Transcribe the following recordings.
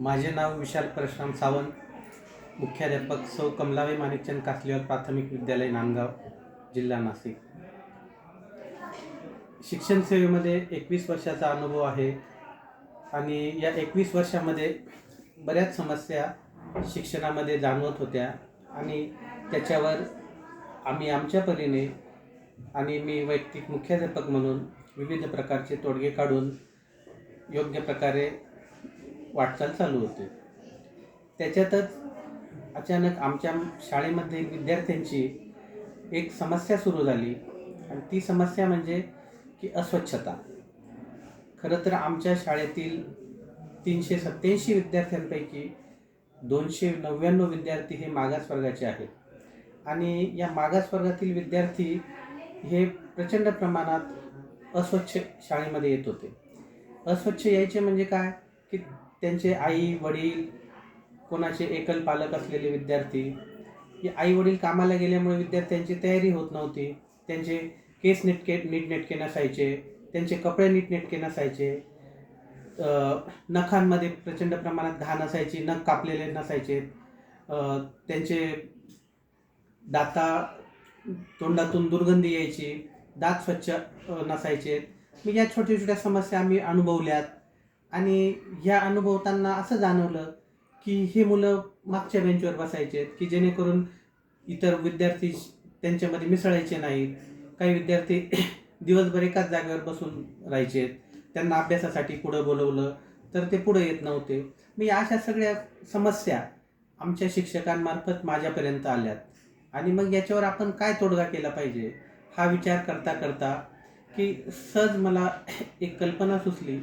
माझे नाव विशाल परशुराम सावंत, मुख्याध्यापक सौ कमलाबाई माणिकचंद कासलीवाल प्राथमिक विद्यालय नांदगाव, जिल्हा नाशिक. शिक्षण सेवेमध्ये 21 वर्षाचा अनुभव आहे आणि या 21 वर्षामध्ये बऱ्याच समस्या शिक्षणामध्ये जाणवत होत्या आणि त्याच्यावर आम्ही आमच्या परीने आणि मी वैयक्तिक मुख्याध्यापक म्हणून विविध प्रकारचे तोडगे काढून योग्य प्रकारे वाटचाल चालू होती. त्याच्यातच अचानक आमच्या शाळेमध्ये विद्यार्थ्यांची एक समस्या सुरू झाली आणि ती समस्या म्हणजे की अस्वच्छता. खरं तर आमच्या शाळेतील 387 विद्यार्थ्यांपैकी 299 विद्यार्थी हे मागास वर्गाचे आहेत आणि या मागास वर्गातील विद्यार्थी हे प्रचंड प्रमाणात अस्वच्छ शाळेमध्ये येत होते. अस्वच्छ यायचे म्हणजे काय की त्यांचे आई वडील, कोणाचे एकल पालक असलेले विद्यार्थी, हे आई वडील कामाला गेल्यामुळे विद्यार्थ्यांची तयारी होत नव्हती. त्यांचे केस नीटनेटके नसायचे, त्यांचे कपडे नीटनेटके नसायचे, नखांमध्ये प्रचंड प्रमाणात घाण असायची, नख कापलेले नसायचे, त्यांचे तोंडातून दुर्गंधी यायची, दात स्वच्छ नसायचे. मग या छोट्या छोट्या समस्या आम्ही अनुभवल्यात आणि ह्या अनुभवताना असं जाणवलं की हे मुलं मागच्या बेंचवर बसायचे की जेणेकरून इतर विद्यार्थी त्यांच्यामध्ये मिसळायचे नाहीत. काही विद्यार्थी दिवसभर एकाच जागेवर बसून राहायचे. त्यांना अभ्यासासाठी पुढं बोलवलं तर ते पुढं येत नव्हते. मी अशा सगळ्या समस्या आमच्या शिक्षकांमार्फत माझ्यापर्यंत आल्यात आणि मग याच्यावर आपण काय तोडगा केला पाहिजे हा विचार करता करता की सहज मला एक कल्पना सुचली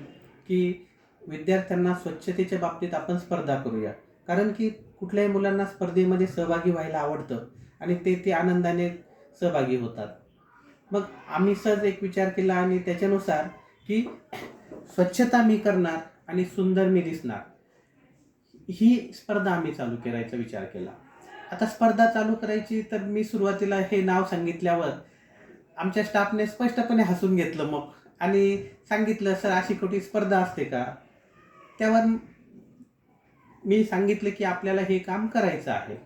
की विद्यार्थ्यांना स्वच्छतेच्या बाबतीत आपण स्पर्धा करूया. कारण की कुठल्याही मुलांना स्पर्धेमध्ये सहभागी व्हायला आवडतं आणि ते आनंदाने सहभागी होतात. मग आम्ही सहज एक विचार केला आणि त्याच्यानुसार की स्वच्छता मी करणार आणि सुंदर मी दिसणार, ही स्पर्धा आम्ही चालू करायचा विचार केला. आता स्पर्धा चालू करायची तर मी सुरुवातीला हे नाव सांगितल्यावर आमच्या स्टाफने स्पष्टपणे हसून घेतलं मग आणि सांगितलं, सर अशी कुठे स्पर्धा असते का? त्यावर मी सांगितलं की आपल्याला हे काम करायचं आहे.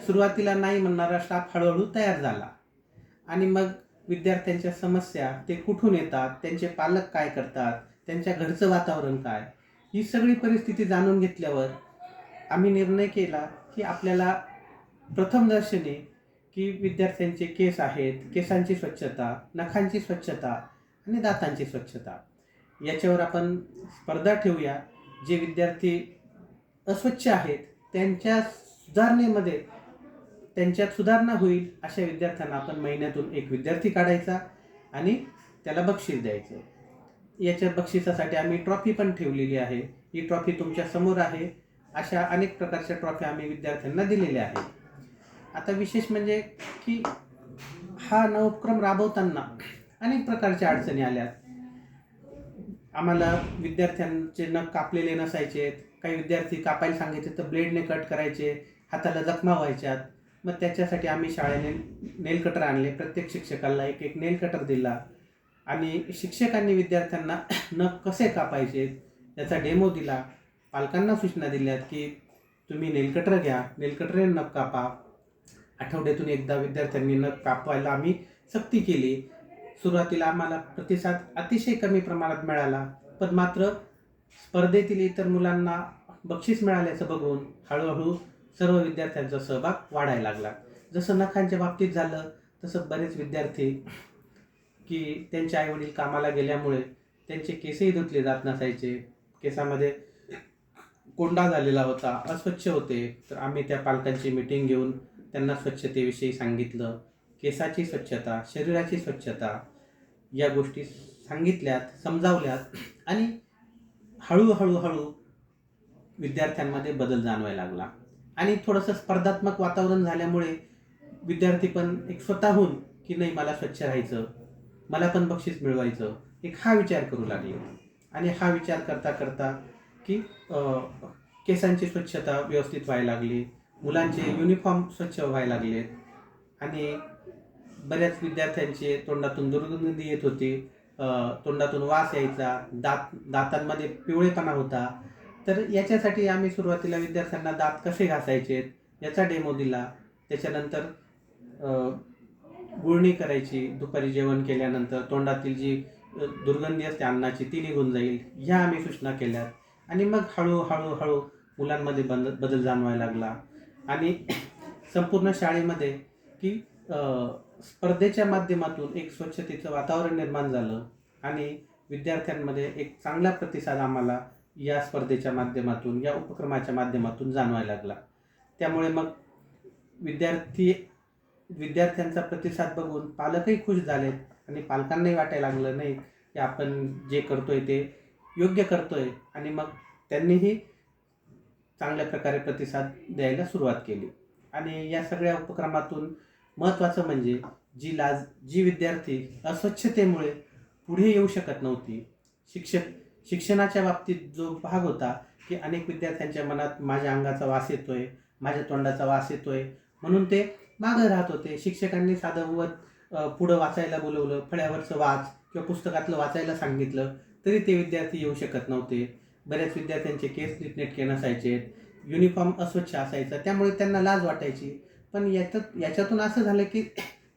सुरुवातीला नाही म्हणणारा स्टाफ हळूहळू तयार झाला आणि मग विद्यार्थ्यांच्या समस्या, ते कुठून येतात, त्यांचे पालक काय करतात, त्यांच्या घरचं वातावरण काय, ही सगळी परिस्थिती जाणून घेतल्यावर आम्ही निर्णय केला की आपल्याला प्रथमदर्शनी की विद्यार्थ्यांचे केस आहेत, केसांची स्वच्छता, नखांची स्वच्छता आणि दातांची स्वच्छता याच्यावर आपण स्पर्धा ठेवूया. जे विद्यार्थी अस्वच्छ आहेत त्यांच्यात सुधारणा होईल अशा विद्यार्थ्यांना आपण महिन्यातून एक विद्यार्थी काढायचा आणि त्याला बक्षीस द्यायचं. याच्या बक्षिसासाठी आम्ही ट्रॉफी पण ठेवलेली आहे. ही ट्रॉफी तुमच्या समोर आहे. अशा अनेक प्रकारच्या ट्रॉफी आम्ही विद्यार्थ्यांना दिलेल्या आहेत. आता विशेष म्हणजे की हा उपक्रम राबवताना अनेक प्रकारच्या अडचणी आल्यात. आम्हाला विद्यार्थ्यांचे नख कापलेले नसायचे. काही विद्यार्थी कापायला सांगायचे तर ब्लेडने कट करायचे, हाताला जखमा व्हायच्यात. मग त्याच्यासाठी आम्ही शाळेने नेल कटर आणले. प्रत्येक शिक्षकाला एक नेल कटर दिला आणि शिक्षकांनी विद्यार्थ्यांना नख कसे कापायचे याचा डेमो दिला. पालकांना सूचना दिल्यात की तुम्ही नेल कटर घ्या, नेल कटरने नख कापा. आठवड्यातून एकदा विद्यार्थ्यांनी नख कापायला आम्ही सक्ती केली. सुरुवातीला आम्हाला प्रतिसाद अतिशय कमी प्रमाणात मिळाला, पण मात्र स्पर्धेतील इतर मुलांना बक्षीस मिळाल्याचं बघून हळूहळू सर्व विद्यार्थ्यांचा सहभाग वाढायला लागला. जसं नखांच्या बाबतीत झालं तसं बरेच विद्यार्थी की त्यांचे आईवडील कामाला गेल्यामुळे त्यांचे केसही धुतले जात नसायचे, केसामध्ये कोंडा झालेला होता, अस्वच्छ होते. तर आम्ही त्या पालकांची मीटिंग घेऊन त्यांना स्वच्छतेविषयी सांगितलं. केसाची स्वच्छता, शरीराची स्वच्छता या गोष्टी सांगितल्यात, समजावल्यात आणि हळूहळू विद्यार्थ्यांमध्ये बदल जाणवायला लागला आणि थोडंसं स्पर्धात्मक वातावरण झाल्यामुळे विद्यार्थी पण एक स्वतःहून की नाही मला स्वच्छ राहायचं, मला पण बक्षीस मिळवायचं, एक हा विचार करू लागले. आणि हा विचार करता करता की केसांची स्वच्छता व्यवस्थित व्हायला लागली, मुलांचे युनिफॉर्म स्वच्छ व्हायला लागले आणि बऱ्याच विद्यार्थ्यांचे तोंडातून दुर्गंधी येत होती, तोंडातून वास यायचा, दातांमध्ये पिवळेपणा होता तर याच्यासाठी आम्ही सुरुवातीला विद्यार्थ्यांना दात कसे घासायचे याचा डेमो दिला. त्याच्यानंतर गुळणी करायची, दुपारी जेवण केल्यानंतर तोंडातील जी दुर्गंधी असते अन्नाची ती निघून जाईल, ह्या आम्ही सूचना केल्या. आणि मग हळूहळू मुलांमध्ये बदल जाणवायला लागला. आणि संपूर्ण शाळेमध्ये की स्पर्धेच्या माध्यमातून एक स्वच्छतेचं वातावरण निर्माण झालं आणि विद्यार्थ्यांमध्ये एक चांगला प्रतिसाद आम्हाला या स्पर्धेच्या माध्यमातून, या उपक्रमाच्या माध्यमातून जाणवायला लागला. त्यामुळे मग विद्यार्थ्यांचा प्रतिसाद बघून पालकही खुश झालेत आणि पालकांनाही वाटायला लागलं नाही की आपण जे करतोय ते योग्य करतोय. आणि मग त्यांनीही चांगल्या प्रकारे प्रतिसाद द्यायला सुरुवात केली. आणि या सगळ्या उपक्रमातून महत्त्वाचं म्हणजे जी विद्यार्थी अस्वच्छतेमुळे पुढे येऊ शकत नव्हती, शिक्षणाच्या बाबतीत जो भाग होता की अनेक विद्यार्थ्यांच्या मनात माझ्या अंगाचा वास येतोय, माझ्या तोंडाचा वास येतोय म्हणून ते मागं राहत होते. शिक्षकांनी साधं पुढं वाचायला बोलवलं, फळ्यावरचं वाच किंवा पुस्तकातलं वाचायला सांगितलं तरी ते विद्यार्थी येऊ शकत नव्हते. बऱ्याच विद्यार्थ्यांचे केस नीटनेटके नसायचे, युनिफॉर्म अस्वच्छ असायचा, त्यामुळे त्यांना लाज वाटायची. पण याच्यातून असं झालं की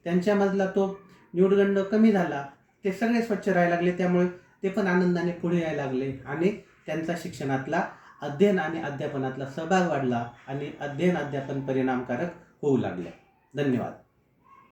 त्यांच्यामधला तो न्यूनगंड कमी झाला, ते सगळे स्वच्छ राहायला लागले. त्यामुळे ते पण आनंदाने पुढे यायला लागले आणि त्यांचा शिक्षणातला अध्ययन आणि अध्यापनातला सहभाग वाढला आणि अध्ययन अध्यापन परिणामकारक होऊ लागले. धन्यवाद.